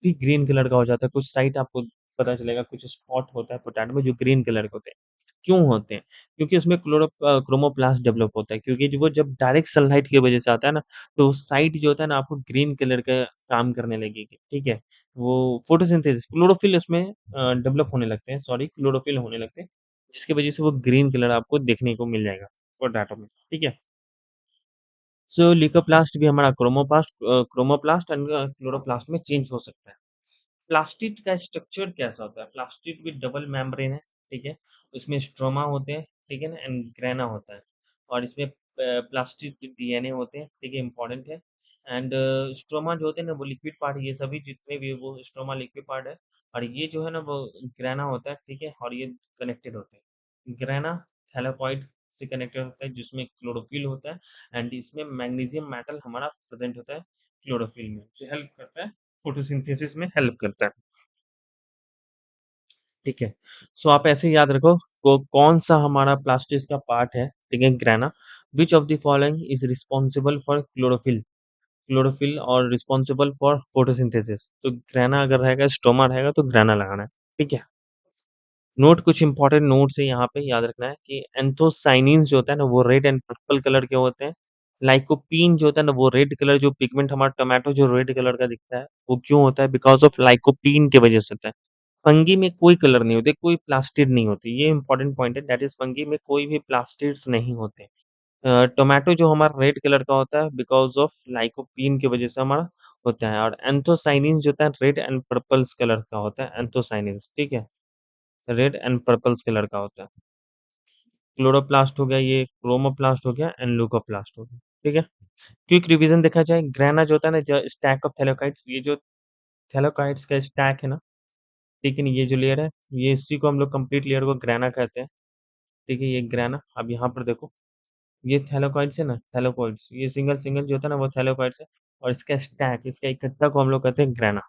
भी ग्रीन कलर का हो जाता है, कुछ साइट आपको पता चलेगा कुछ स्पॉट होता है पोटैटो में जो ग्रीन कलर के होते हैं। क्यों होते हैं? क्योंकि उसमें क्रोमोप्लास्ट डेवलप होता है क्योंकि वो जब डायरेक्ट सनलाइट की वजह से आता है ना, तो साइट जो होता है ना आपको ग्रीन कलर का काम करने लगेगी, ठीक है? वो फोटोसिंथेसिस क्लोरोफिल उसमें डेवलप होने लगते हैं, सॉरी क्लोरोफिल होने लगते हैं। जिसकी वजह से वो ग्रीन कलर आपको देखने को मिल जाएगा पोटैटो में, ठीक है? सो ल्यूकोप्लास्ट भी हमारा क्रोमोप्लास्ट एंड क्लोरोप्लास्ट में चेंज हो सकता है। प्लास्टिड का स्ट्रक्चर कैसा होता है? प्लास्टिड भी डबल मेम्ब्रेन है, ठीक है? उसमें स्ट्रोमा होते हैं, ठीक है ना? एंड ग्रेना होता है और इसमें प्लास्टिड के डीएनए होते हैं, ठीक है? इम्पोर्टेंट है एंड स्ट्रोमा जो होते हैं ना वो लिक्विड पार्ट ये सभी जितने भी वो स्ट्रोमा लिक्विड पार्ट है और ये जो है ना वो ग्रेना होता है, ठीक है? और ये कनेक्टेड होते हैं। ग्रेना थैलेकॉइड से कनेक्टेड होता है जिसमें क्लोरोफिल होता है एंड इसमें मैग्नीशियम मेटल हमारा प्रेज़ेंट होता है क्लोरोफिल में, जो हेल्प करता है फोटोसिंथेसिस में हेल्प करता है। ठीक है। सो आप ऐसे ही याद रखो को कौन-सा हमारा प्लास्टिड का पार्ट है, ठीक है, grana, which of the following is responsible for chlorophyll chlorophyll और रिस्पांसिबल फॉर फोटोसिंथेसिस। तो ग्रेना अगर रहेगा, स्टोमा रहेगा तो ग्रेना लगाना है, ठीक है। नोट कुछ इंपॉर्टेंट नोट्स है यहाँ पे याद रखना है कि एंथोसायनिन्स जो होता है ना वो रेड एंड पर्पल कलर के होते हैं। लाइकोपीन जो होता है ना वो रेड कलर जो पिगमेंट हमारा टोमेटो जो रेड कलर का दिखता है, वो क्यों होता है? बिकॉज़ ऑफ लाइकोपीन की वजह से होता है। फंगी में कोई कलर नहीं होते, कोई प्लास्टिड नहीं होती। ये इंपॉर्टेंट पॉइंट है दैट इज़ फंगी में कोई भी प्लास्टिड्स नहीं होते। टोमेटो जो हमारा रेड कलर का होता है बिकॉज़ ऑफ लाइकोपीन की वजह से हमारा होता है और एंथोसाइनिन्स जो होता है रेड एंड पर्पल्स कलर का होता है एंथोसाइनिन्स, ठीक है? रेड एंड पर्पल्स कलर का होता है। क्लोरोप्लास्ट हो गया, ये क्रोमोप्लास्ट हो गया एंड ल्यूकोप्लास्ट हो गया, ठीक है? क्विक रिवीजन देखा जाए, ग्रेना जो होता है ना, जो स्टैक ऑफ थैलेकोइड्स, ये जो थैलेकोइड्स का स्टैक है ना, ठीक है? ये जो लेयर है, ये इसी को हम लोग कंप्लीट लेयर को ग्रेना कहते हैं, ठीक है? ये ग्रेना। अब यहाँ पर देखो, ये थैलेकोइड्स है ना, थैलेकोइड्स, ये सिंगल सिंगल जो होता है ना वो थैलेकोइड्स है, और इसका स्टैक, इसका इकट्ठा को हम लोग कहते हैं ग्रेना,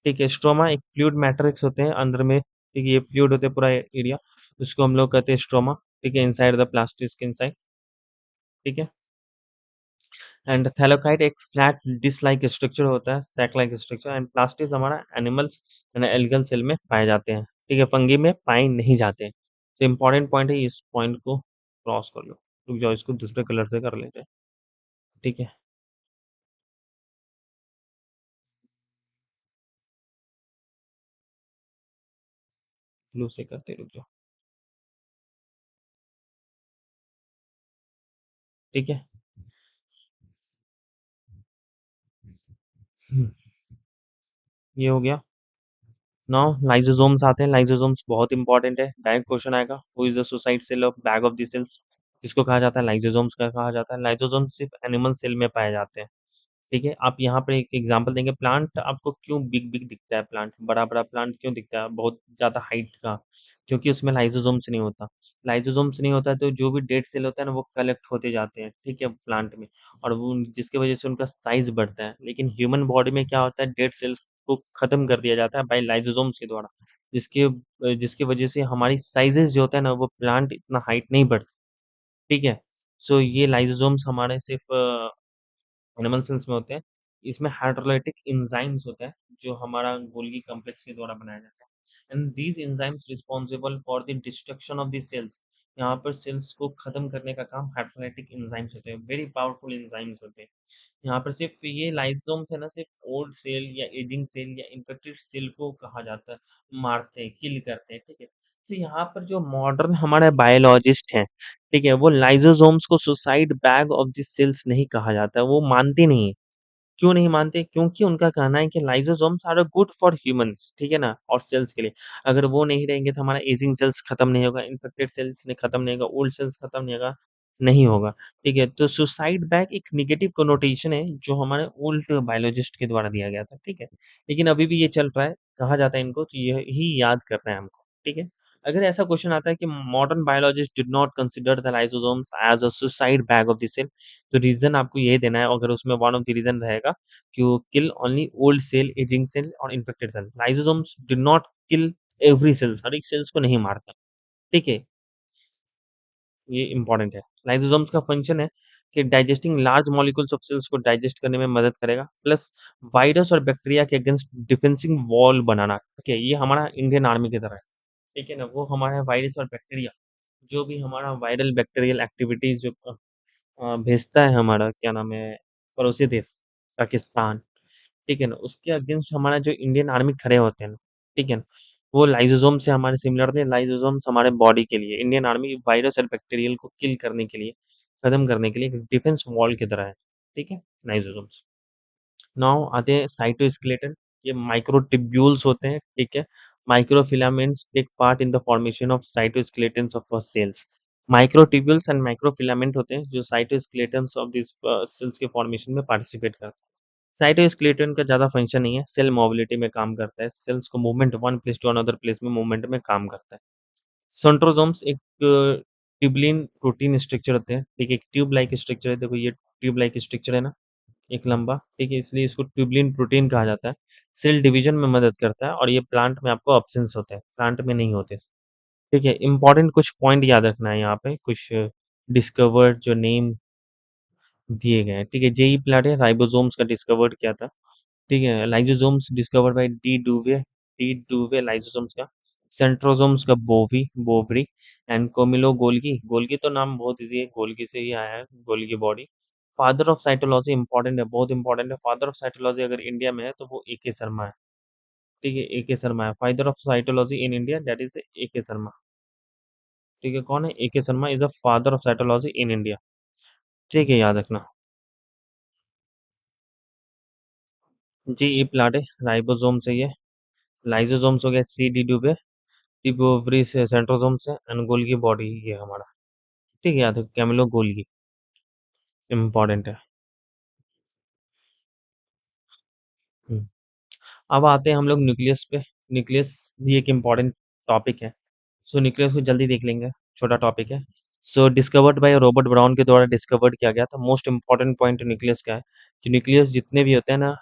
ठीक है? स्ट्रोमा एक फ्लूइड मैट्रिक्स होते हैं अंदर में, ठीक है? ये फ्लूइड होते हैं पूरा एरिया, उसको हम लोग कहते हैं स्ट्रोमा, ठीक है? इनसाइड द प्लास्टिक इनसाइड, ठीक है? एंड थैलेकोइड एक फ्लैट डिश लाइक स्ट्रक्चर होता है, sac like structure, and plastids हमारा एनिमल्स एंड एल्गल सेल में पाए जाते हैं, ठीक है? फंगी में पाए नहीं जाते हैं। तो इंपॉर्टेंट पॉइंट है, इस पॉइंट को क्रॉस कर लो। रुक जाओ, इसको दूसरे कलर से कर लेते हैं, ठीक है? ब्लू से करते, रुक जाओ, ठीक है? हम्म, ये हो गया। नाउ लाइसोसोम्स आते हैं। लाइसोसोम्स बहुत इंपॉर्टेंट है, डायरेक्ट क्वेश्चन आएगा। Who is the suicide cell of bag of the cells, जिसको कहा जाता है लाइसोसोम्स का कहा जाता है। लाइसोसोम्स सिर्फ एनिमल सेल में पाए जाते हैं, ठीक है? आप यहाँ पर एक एग्जांपल देंगे, प्लांट आपको क्यों बिग बिग दिखता है, प्लांट बड़ा बड़ा प्लांट क्यों दिखता है बहुत ज्यादा हाइट का? क्योंकि उसमें लाइसोसोम्स नहीं होता। लाइसोसोम्स नहीं होता तो जो भी डेड सेल होता है ना वो कलेक्ट होते जाते हैं, ठीक है, प्लांट में, और वो जिसकी वजह से उनका साइज बढ़ता है। लेकिन ह्यूमन बॉडी में क्या होता है, डेड सेल्स को खत्म कर दिया जाता है बाय लाइसोसोम्स के द्वारा, जिसके जिसकी वजह से हमारी साइजेस जो होता है ना वो प्लांट इतना हाइट नहीं बढ़ती, ठीक है? सो ये लाइसोसोम्स हमारे सिर्फ एनिमल सेल्स में होते हैं। इसमें हाइड्रोलाइटिक एंजाइम्स होता है जो हमारा गोल्गी कॉम्प्लेक्स के द्वारा बनाया जाता है, and these enzymes responsible for the destruction of the cells. यहाँ पर सेल्स को खत्म करने का काम हाइड्रोलाइटिक एंजाइम्स होते हैं, वेरी पावरफुल एंजाइम्स होते हैं। यहाँ पर सिर्फ ये लाइसोम्स है ना, सिर्फ ओल्ड सेल या एजिंग सेल या इन्फेक्टेड सेल को कहा जाता है, मारते हैं, किल करते हैं, ठीक है? तो यहाँ पर जो मॉडर्न हमारे बायोलॉजिस्ट हैं, ठीक है, वो लाइसोसोम्स को suicide bag of the cells नहीं कहा जाता है, वो मानते नहीं है। क्यों नहीं मानते? क्योंकि उनका कहना है कि lysosomes are good for humans, ठीक है ना? और सेल्स के लिए। अगर वो नहीं रहेंगे तो हमारा एजिंग सेल्स खत्म नहीं होगा, इन्फेक्टेड सेल्स ने खत्म नहीं होगा, ओल्ड सेल्स खत्म नहीं होगा, ठीक है? तो सुसाइड बैग एक नेगेटिव कोनोटेशन है जो हमारे ओल्ड बायोलॉजिस्ट के द्वारा दिया गया था, ठीक है? लेकिन अभी भी ये चल रहा है, कहा जाता है इनको, तो यही याद करना है हमको, ठीक है? अगर ऐसा क्वेश्चन आता है कि modern biologist did not consider the lysosomes as a suicide bag of the cell, तो रीजन आपको ये देना है। अगर उसमें वन ऑफ द रीजन रहेगा कि वो kill only old cell, ageing cell और infected cell. Lysosomes do not kill every cells, हर एक सेल्स को नहीं मारता, ठीक है? ये इंपॉर्टेंट है। लाइसोसोम्स का फंक्शन है कि digesting large molecules of cells को डाइजेस्ट करने में मदद करेगा, प्लस वायरस और बैक्टीरिया के अगेंस्ट डिफेंसिंग वॉल बनाना, ठीक है? ये हमारा इंडियन आर्मी की तरह है, ठीक है ना? वो हमारा वायरस और बैक्टीरिया, जो भी हमारा वायरल बैक्टीरियल एक्टिविटीज जो भेजता है हमारा, क्या नाम है, पड़ोसी देश पाकिस्तान, ठीक है ना? उसके अगेंस्ट हमारा जो इंडियन आर्मी खड़े होते हैं ना, ठीक है ना? वो लाइसोसोम से हमारे सिमिलर थे। लाइसोसोम्स हमारे बॉडी के लिए, इंडियन आर्मी वायरस और बैक्टीरियल को किल करने के लिए, खत्म करने के लिए एक डिफेंस वॉल की तरह है, ठीक है? लाइसोसोम्स। नाउ आते हैं साइटोस्केलेटन। ये माइक्रोट्यूब्यूल्स होते हैं, ठीक है? Microfilaments take part in the formation of cytoskeletons of cells. Microtubules and microfilament होते हैं जो साइटोस्केलेटन्स ऑफ दिस सेल्स के फॉर्मेशन में पार्टिसिपेट करते हैं। साइटोस्केलेटन का ज़्यादा फंक्शन नहीं है, सेल मोबिलिटी में काम करता है, सेल्स को movement one place to another place में मूवमेंट में काम करता है। सेंट्रोसोम्स एक ट्यूबुलिन प्रोटीन स्ट्रक्चर होते हैं, ठीक है? एक ट्यूब लाइक स्ट्रक्चर है, देखो ये ट्यूब लाइक स्ट्रक्चर है ना, एक लंबा, ठीक है? इसलिए इसको ट्यूबुलिन प्रोटीन कहा जाता है। सेल डिवीजन में मदद करता है और ये प्लांट में आपको एब्सेंस होता है, प्लांट में नहीं होते, ठीक है? इंपॉर्टेंट कुछ पॉइंट याद रखना है यहाँ पे, कुछ डिस्कवर्ड जो नेम दिए गए हैं, ठीक है? जेई प्लाटे राइबोसोम्स का डिस्कवर्ड किया था, ठीक है? Lysosomes discovered by de Duve lysosomes का। सेंट्रोसोम्स का Boveri and Camillo Golgi. Golgi तो नाम बहुत इजी है, गोल्गी से ही आया है, Golgi body. Father of cytology important है, बहुत इंपॉर्टेंट है। फादर ऑफ साइटोलॉजी अगर इंडिया में है तो वो ए के शर्मा है, ठीक है? ए के शर्मा है father of cytology in India, that is a के शर्मा, ठीक है? कौन है? ए के Sharma is the father of cytology in India, ठीक है? याद रखना। जी ई प्लांट है, राइबोसोम से ये, लाइसोसोम्स हो गया सी डी ड्यू पे, टिप ओवरी से सेंट्रोसोम्स है, एंड गोल्गी बॉडी ये हमारा, ठीक है, याद है कैमिलो गोल्गी इम्पोर्टेंट है। हम्म। अब आते हैं हम लोग न्यूक्लियस पे। न्यूक्लियस भी एक इम्पॉर्टेंट टॉपिक है। सो न्यूक्लियस को जल्दी देख लेंगे, छोटा टॉपिक है। सो डिस्कवर्ड बाय रॉबर्ट ब्राउन के द्वारा डिस्कवर्ड किया गया था। मोस्ट इंपॉर्टेंट पॉइंट न्यूक्लियस का है कि न्यूक्लियस जितने भी होते हैं ना,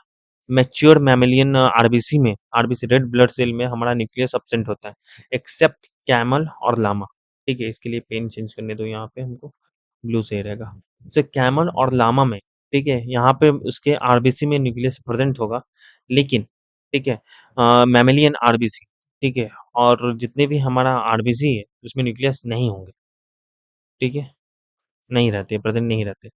मैच्योर मैमेलियन आरबीसी में, आरबीसी रेड ब्लड सेल में हमारा न्यूक्लियस एब्सेंट होता है, एक्सेप्ट कैमल और लामा। ठीक है, इसके लिए पेन चेंज करने दो, यहाँ पे हमको ब्लू सही रहेगा। जैसे कैमल और लामा में, ठीक है, यहाँ पे उसके आरबीसी में न्यूक्लियस प्रेजेंट होगा, लेकिन ठीक है, मैमेलियन आरबीसी, ठीक है, और जितने भी हमारा आरबीसी है उसमें न्यूक्लियस नहीं होंगे, ठीक है, नहीं रहते, प्रेजेंट नहीं रहते।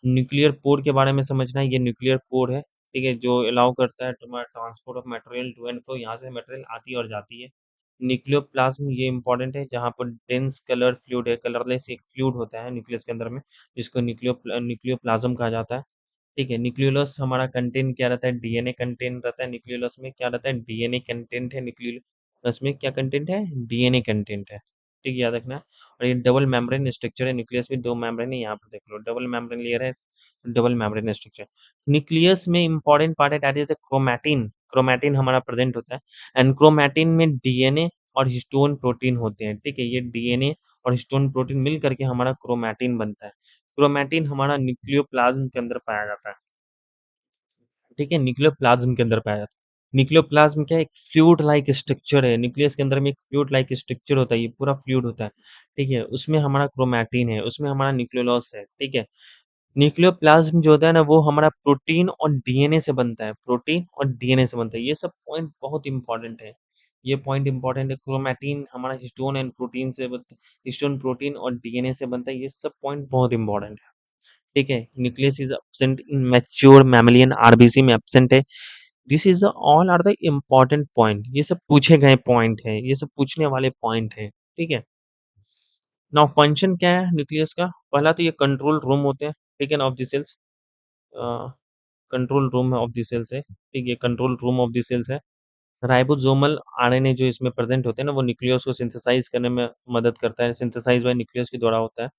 न्यूक्लियर पोर के बारे में समझना है, ये न्यूक्लियर पोर है, ठीक है, जो अलाउ करता है तुम्हारा transport of material to and fro, यहाँ से मटेरियल आती है और जाती है। न्यूक्लियोप्लाज्म ये इंपॉर्टेंट है, जहाँ पर डेंस कलर फ्लूइड है, कलरलेस एक फ्लूइड होता है न्यूक्लियस के अंदर में, जिसको न्यूक्लियोप्लाज्म कहा जाता है। ठीक है, न्यूक्लियोलस हमारा कंटेंट क्या रहता है, डीएनए कंटेंट रहता है। न्यूक्लियोलस में क्या रहता है, डीएनए कंटेंट है। न्यूक्लियोलस में क्या कंटेंट है, डीएनए कंटेंट है, ठीक है, याद रखना है। और ये डबल मेम्ब्रेन स्ट्रक्चर है, न्यूक्लियस में दो मेम्ब्रेन है, यहाँ पर देख लो डबल मेम्ब्रेन लेयर है, डबल मेम्ब्रेन स्ट्रक्चर। न्यूक्लियस में इंपॉर्टेंट पार्ट है दैट इज क्रोमैटिन, क्रोमैटिन हमारा प्रेजेंट होता है, एंड क्रोमैटिन में डीएनए और हिस्टोन प्रोटीन होते हैं, ठीक है, ये डीएनए और हिस्टोन प्रोटीन मिल करके हमारा क्रोमैटिन बनता है। क्रोमैटिन हमारा न्यूक्लियोप्लाज्म के अंदर पाया जाता है, ठीक है, न्यूक्लियोप्लाज्म के अंदर पाया जाता है। न्यूक्लियोप्लाज्म क्या है, एक फ्लूइड लाइक स्ट्रक्चर है, न्यूक्लियस के अंदर में एक फ्लूइड लाइक स्ट्रक्चर होता है, ये पूरा फ्लूइड होता है, ठीक है, उसमें हमारा क्रोमैटिन है, उसमें हमारा न्यूक्लियोलस है, ठीक है। न्यूक्लियोप्लाज्म जो होता है ना, वो हमारा प्रोटीन और डीएनए से बनता है, प्रोटीन और डीएनए से बनता है, ये सब पॉइंट बहुत इंपॉर्टेंट है, ये पॉइंट इंपॉर्टेंट है। क्रोमैटिन हमारा हिस्टोन एंड प्रोटीन से बनता है, हिस्टोन प्रोटीन और डीएनए से बनता है, ये सब पॉइंट बहुत इंपॉर्टेंट है, ठीक है। Nucleus is absent in mature mammalian, RBC में एब्सेंट है। This is all are the important point, ये सब पूछे गए पॉइंट है, ये सब पूछने वाले पॉइंट है, ठीक है। नाउ फंक्शन क्या है न्यूक्लियस का, पहला तो ये कंट्रोल रूम होते हैं, ठीक है ना, of the cells, control room of the cells है, ठीक है, control room of the cells है। राइबोसोमल आरएनए जो इसमें प्रेजेंट होते हैं ना, वो न्यूक्लियस को सिंथेसाइज करने में मदद करता है, सिंथेसाइज बाय न्यूक्लियस के द्वारा होता है,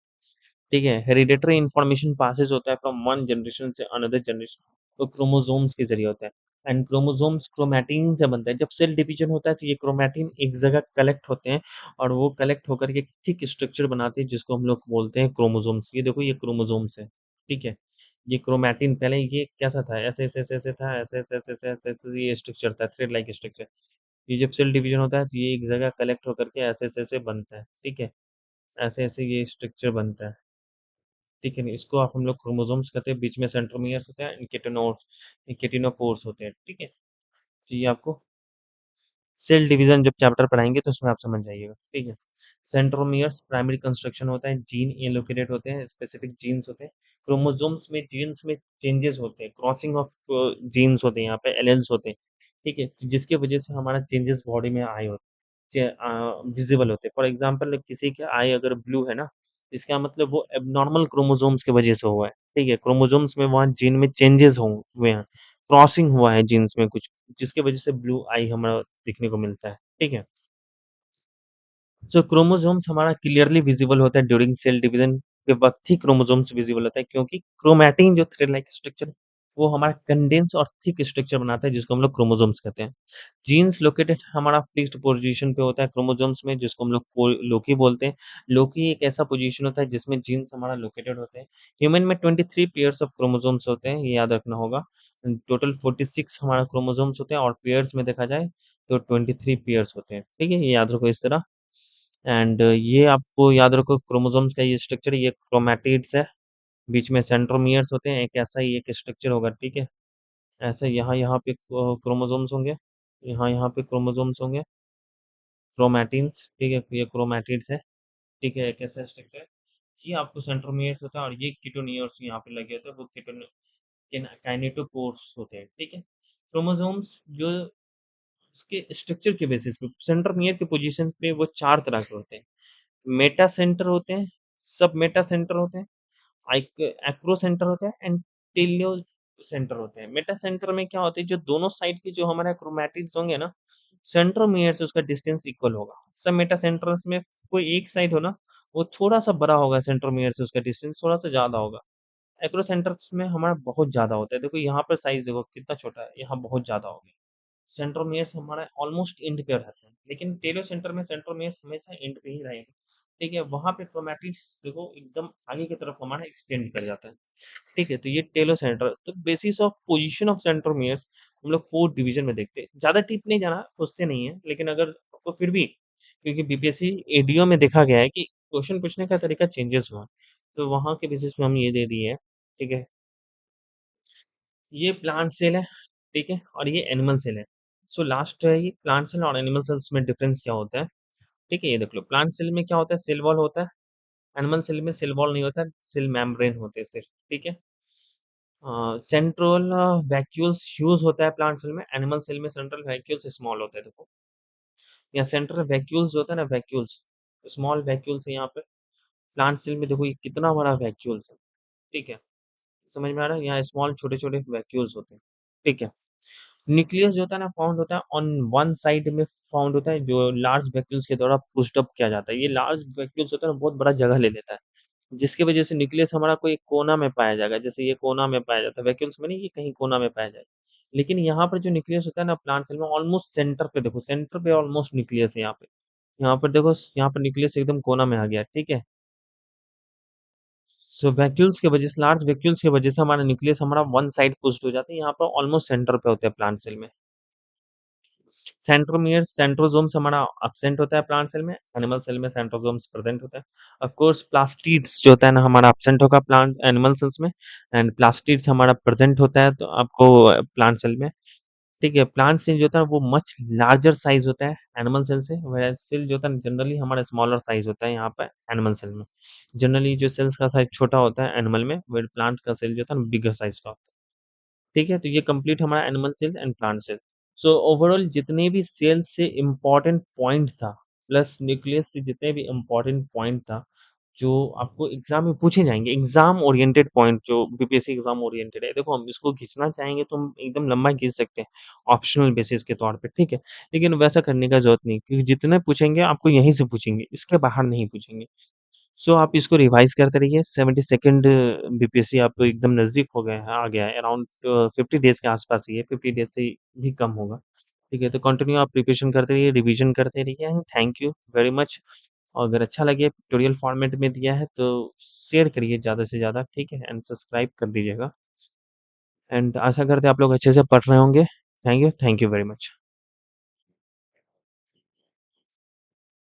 ठीक है। हेरिडेटरी इन्फॉर्मेशन पासेस होता है फ्रॉम वन जनरेशन से अनदर जनरेशन, तो क्रोमोसोम्स के जरिए होता है, एंड क्रोमोसोम्स क्रोमैटिन से बनता है। जब सेल डिवीजन होता है तो ये क्रोमैटिन एक जगह कलेक्ट होते हैं, और वो कलेक्ट होकर के थिक स्ट्रक्चर बनाते हैं, जिसको हम लोग बोलते हैं क्रोमोसोम्स। ये देखो, ये क्रोमोसोम्स है, ठीक है। ये क्रोमैटिन पहले ये कैसा था, ऐसे ऐसे ऐसे ऐसे था, ऐसे ऐसे ऐसे ऐसे ऐसे ऐसे ये स्ट्रक्चर था, थ्रेड लाइक स्ट्रक्चर। ये जब सेल डिवीजन होता है तो ये एक जगह कलेक्ट होकर के ऐसे ऐसे ऐसे बनता है, ठीक है, ऐसे ऐसे ये स्ट्रक्चर बनता है, ठीक है नहीं, इसको आप हम लोग क्रोमोसोम्स कहते हैं, बीच में सेंट्रोमियर्स होते हैं, केटिनोकोर्स होते हैं, ठीक है। तो ये आपको सेल डिवीजन जब चैप्टर पढ़ाएंगे तो उसमें आप समझ जाइएगा, ठीक है। सेंट्रोमियर्स प्राइमरी कंस्ट्रक्शन होता है, जीन ये लोकेटेड होते हैं, स्पेसिफिक जीन्स होते हैं। क्रोमोसोम्स में जीन्स में चेंजेस होते हैं, क्रॉसिंग ऑफ जीन्स होते हैं, यहाँ पे एलेल्स होते हैं, ठीक है, जिसकी वजह से हमारा चेंजेस बॉडी में आए होते विजिबल होते हैं। फॉर एग्जाम्पल किसी के आई अगर ब्लू है ना, इसका मतलब वो एबनॉर्मल क्रोमोसोम्स की वजह से हुआ है, ठीक है, क्रोमोसोम्स में वहाँ जीन में चेंजेस हुए हैं, क्रॉसिंग हुआ है जीन्स में कुछ, जिसकी वजह से ब्लू आई हमारा देखने को मिलता है, ठीक है। सो क्रोमोसोम्स हमारा क्लियरली विजिबल होता है ड्यूरिंग सेल डिवीजन के वक्त ही क्रोमोसोम्स विजिबल होता है, क्योंकि क्रोमैटिन जो थ्रेड लाइक स्ट्रक्चर वो हमारा कंडेंस और थिक स्ट्रक्चर बनाता है, जिसको हम लोग क्रोमोसोम्स कहते हैं। जीन्स लोकेटेड हमारा फिक्स्ड पोजीशन पे होता है क्रोमोसोम्स में, जिसको हम लोग लोकी बोलते हैं। लोकी एक ऐसा पोजीशन होता है जिसमें जीन्स हमारा लोकेटेड होते हैं। ह्यूमन में 23 पेयर्स ऑफ क्रोमोसोम्स होते हैं, ये याद रखना होगा। टोटल 46 हमारा क्रोमोसोम्स होते हैं, और पेयर्स में देखा जाए तो 23 पेयर्स होते हैं, ठीक है, ये याद रखो इस तरह। एंड ये आपको याद रखो, क्रोमोसोम्स का ये स्ट्रक्चर, ये क्रोमैटिड्स है, बीच में सेंट्रोमियर्स होते हैं, एक ऐसा ही एक स्ट्रक्चर होगा, ठीक है। ऐसे यहाँ यहाँ पे क्रोमोसोम्स होंगे, यहाँ यहाँ पे क्रोमोसोम्स होंगे, क्रोमैटिन्स, ठीक है, ये क्रोमैटिड्स है, ठीक है, एक ऐसा स्ट्रक्चर है। ये आपको सेंट्रोमियर्स होता है, और ये कीटोनियर्स यहाँ पे लगे होते हैं, वो काइनेटोकोर्स होते हैं, ठीक है। क्रोमोसोम्स जो उसके स्ट्रक्चर के बेसिस पे सेंट्रोमियर के पोजीशन पे वो चार तरह के होते हैं। मेटा सेंटर होते हैं, सब मेटा सेंटर होते हैं, एक्रो सेंटर होता है, एंड सेंटर होते हैं। मेटा सेंटर में क्या होता है, जो दोनों साइड के जो हमारे क्रोमैटिड्स होंगे ना, सेंट्रोमियर से उसका डिस्टेंस इक्वल होगा। सब मेटा सेंटर्स में कोई एक साइड हो ना, वो थोड़ा-सा बड़ा होगा, सेंट्रोमियर से उसका डिस्टेंस थोड़ा-सा ज़्यादा होगा। एक्रो सेंटर्स में हमारा बहुत ज़्यादा होता है। देखो यहाँ पर साइज़ देखो कितना छोटा है, यहाँ बहुत ज़्यादा हो गया। सेंट्रोमियर्स हमारा ऑलमोस्ट एंड पे रहते हैं, लेकिन टेलो सेंटर में सेंट्रोमियर्स हमेशा एंड पे ही रहेगा। ठीक है, वहाँ पे क्रोमैटिड्स देखो एकदम आगे की तरफ हमारा एक्सटेंड कर जाता है। ठीक है, तो ये टेलो सेंटर, तो basis of position of centromeres हम लोग 4 डिवीजन में देखते हैं। ज़्यादा डीप नहीं जाना, पूछते नहीं है, लेकिन अगर आपको फिर भी, क्योंकि बीपीएससी एडीओ में देखा गया है कि क्वेश्चन पूछने का तरीका चेंजेस हुआ है, तो वहाँ के बेसिस पे हम ये दे दिए हैं। ठीक है, ये प्लांट सेल है, ठीक है, और ये एनिमल सेल है। सो लास्ट है ये प्लांट सेल और एनिमल सेल्स में डिफरेंस क्या होता है? ठीक है, ये देख लो, प्लांट सेल में क्या होता है, सेल वॉल होता है। एनिमल सेल में सेल वॉल नहीं होता है, सेल मेम्ब्रेन होते हैं सिर्फ। ठीक है, सेंट्रल वैक्यूल्स ह्यूज होता है प्लांट सेल में, एनिमल सेल में सेंट्रल वैक्यूल्स स्मॉल होता है। देखो यहाँ सेंट्रल वैक्यूल्स होता है ना, वैक्यूल्स स्मॉल वैक्यूल्स है यहाँ पे। प्लांट सेल में देखो ये कितना बड़ा वैक्यूल्स है। ठीक है, समझ में आ रहा है, यहाँ स्मॉल छोटे छोटे वैक्यूल्स होते हैं। ठीक है, न्यूक्लियस जो होता है ना, फाउंड होता है ऑन वन साइड में, फाउंड होता है जो लार्ज वैक्यूल्स के द्वारा पुश्ड अप किया जाता है। ये लार्ज वैक्यूल्स होता है ना, बहुत बड़ा जगह ले लेता है, जिसकी वजह से न्यूक्लियस हमारा कोई कोना में पाया जाएगा। जैसे ये कोना में पाया जाता है, वैक्यूल्स में नहीं, ये कहीं कोना में पाया जाएगा। लेकिन यहाँ पर जो न्यूक्लियस होता है ना प्लांट सेल में, ऑलमोस्ट सेंटर पे, देखो सेंटर पे ऑलमोस्ट न्यूक्लियस है यहाँ पे। यहाँ पर देखो, यहाँ पर न्यूक्लियस एकदम कोना में आ गया। ठीक है, सो वैक्यूल्स की वजह से, लार्ज वैक्यूल्स की वजह से हमारा न्यूक्लियस हमारा वन साइड पुश्ड हो जाता है। यहाँ पर ऑलमोस्ट सेंटर पे होते हैं प्लांट सेल में। सेंट्रोमियर सेंट्रोसोम्स हमारा एब्सेंट होता है प्लांट सेल में, एनिमल सेल में सेंट्रोसोम्स प्रेजेंट होता है। ऑफ कोर्स प्लास्टिड्स जो होता है ना हमारा एब्सेंट होगा प्लांट एनिमल सेल्स में, एंड प्लास्टिड्स हमारा प्रेजेंट होता है तो आपको प्लांट सेल में। ठीक है, प्लांट सेल जो होता है वो मच लार्जर साइज होता है एनिमल सेल से, वेयर सेल जो होता है जनरली हमारा स्मॉलर साइज होता है यहाँ पे एनिमल सेल में। जनरली जो सेल्स का साइज छोटा होता है एनिमल में, वेयर प्लांट का सेल जो होता है बिगर साइज का होता है। ठीक है, तो ये कंप्लीट हमारा animal cells and plant cell. So overall जितने भी सेल से इम्पोर्टेंट पॉइंट था, प्लस न्यूक्लियस से जितने भी इम्पोर्टेंट पॉइंट था, जो आपको एग्जाम में पूछे जाएंगे, एग्जाम ओरिएंटेड पॉइंट जो बीपीएससी एग्जाम ओरिएंटेड है। देखो हम इसको खींचना चाहेंगे तो हम एकदम लंबा खींच सकते हैं ऑप्शनल बेसिस के तौर पे। ठीक है, लेकिन वैसा करने का जरूरत नहीं, क्योंकि जितने पूछेंगे आपको यहीं से पूछेंगे, इसके बाहर नहीं पूछेंगे। सो आप इसको रिवाइज़ करते रहिए, 72nd बीपीएससी आप एकदम नज़दीक हो गए हैं, आ गया है, अराउंड 50 डेज़ के आस-पास ही है, 50 डेज़ से भी कम होगा। ठीक है, तो कंटिन्यू आप प्रिपरेशन करते रहिए, रिवीजन करते रहिए, and thank you very much. और अगर अच्छा लगे, ट्यूटोरियल फॉर्मेट में दिया है तो शेयर करिए ज़्यादा से ज़्यादा, ठीक है? एंड सब्सक्राइब कर दीजिएगा, एंड आशा करते हैं आप लोग अच्छे से पढ़ रहे होंगे। Thank you very much.